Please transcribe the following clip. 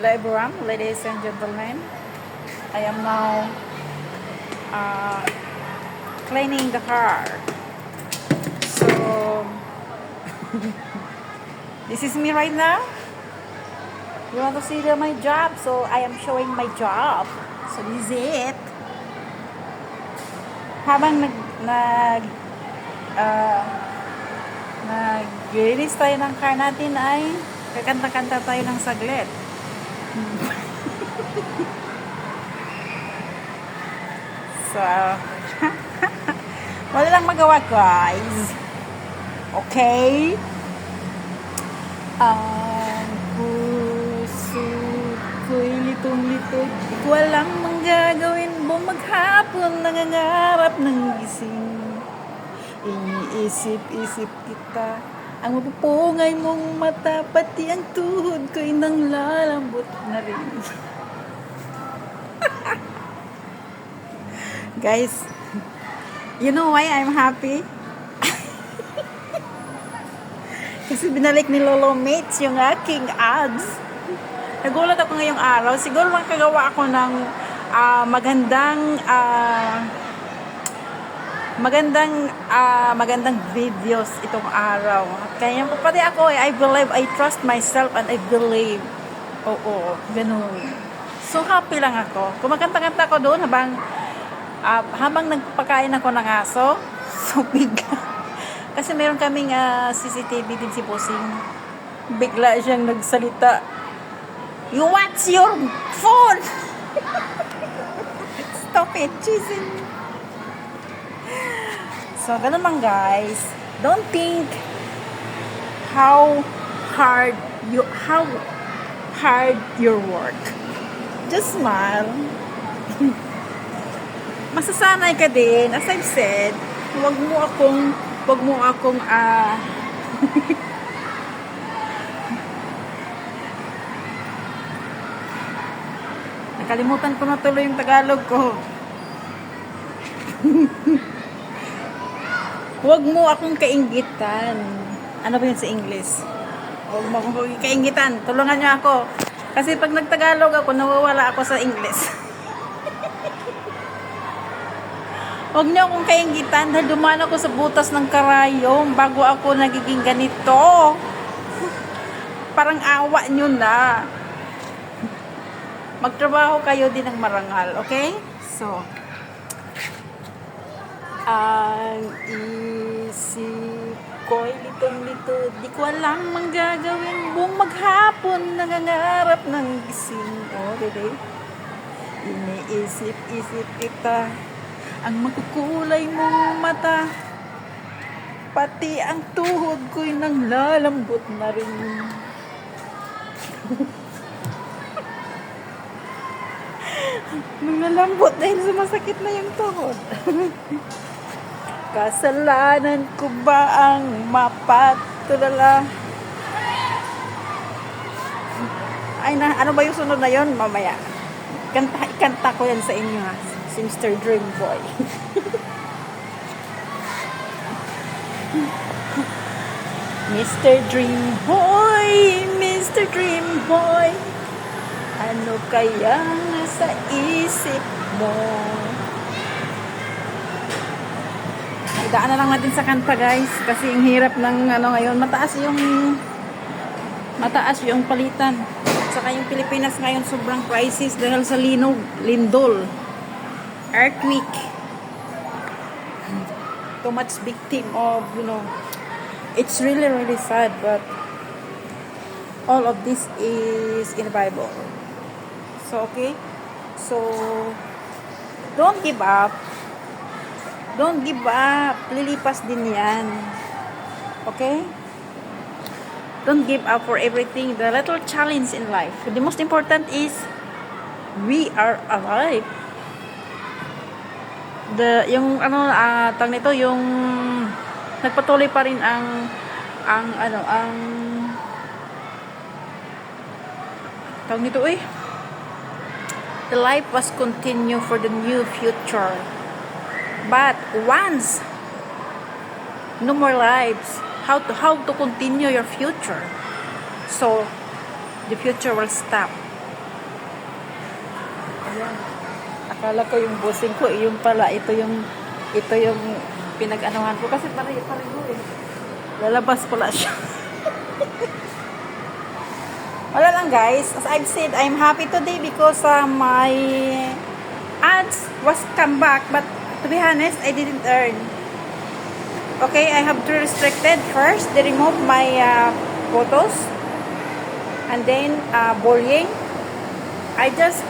Hello everyone, ladies and gentlemen. I am now cleaning the car. So this is me right now. You want to see my job? So I am showing my job. So this is it. Habang nag-release tayo ng car natin ay kakanta-kanta tayo ng saglit. So, wala lang magawa, guys. Okay? Ang puso ko'y litong-litod, di ko alam ang gagawin mo maghapon, nangangarap ng gising. Iniisip-isip kita, ang mapupungay mong mata, pati ang tuhod ko'y nang lalambot na rin. Guys, you know why I'm happy? Kasi binalik ni Lolo Mates yung aking abs. Nagulat ako ngayong araw. Siguro makagawa ako ng magandang videos itong araw. Kaya pati ako, I believe, I trust myself and I believe. Oo, ganun. So happy lang ako. Kumakanta-kanta ako doon habang nagpakain ako ng aso. So bigla. Kasi meron kaming CCTV din si Bossing. Bigla siyang nagsalita. You watch your phone! Stop it, cheesing. So, ganun lang guys. Don't think how hard your work. Just smile. Masasanay ka din. As I've said, wag mo akong nakalimutan ko na tuloy yung Tagalog ko. Huwag mo akong kainggitan. Ano ba yun sa English? Huwag mo akong kainggitan. Tulungan niyo ako. Kasi pag nagtagalog ako, nawawala ako sa English. Huwag niyo akong kainggitan dahil dumaan ako sa butas ng karayom bago ako nagiging ganito. Parang awa niyo na. Magtrabaho kayo din ng marangal, okay? So, ang isip ko'y litong-lito, di ko alam ang gagawin buong maghapon, nangangarap ng gising. Oh, really? Iniisip-isip kita, ang makukulay mong mata, pati ang tuhod ko'y nang lalambot na rin. Naglalambot dahil sumasakit na yung tuhod. Kasalanan ko ba ang mapatulala? Ay na, ano ba yung sunod na yon? Mamaya. Ikanta ko yan sa inyo ha. Si Mr. Dream Boy. Mr. Dream Boy, Mr. Dream Boy, ano kaya nasa isip mo? Idaan na lang natin sa kanta guys kasi yung hirap ng ngayon, mataas yung palitan. Saka yung Pilipinas ngayon sobrang crisis dahil sa lindol, earthquake. Too much victim of, it's really sad, but all of this is in the Bible. So, okay? So, don't give up. Don't give up. Lilipas din yan. Okay? Don't give up for everything. The little challenge in life. The most important is we are alive. Tawag nito, yung nagpatuloy pa rin ang tawag nito the life was continue for the new future. But once no more lives, how to continue your future? So the future will stop. Ayan. Akala ko yung bossing ko, yung pala, ito yung pinag-anuhan ko. Kasi pareho eh. Lalabas pala siya. Wala lang guys. As I've said, I'm happy today because my ads was come back. But to be honest, I didn't earn. Okay, I have to restricted first. They remove my photos. And then bullying. I just,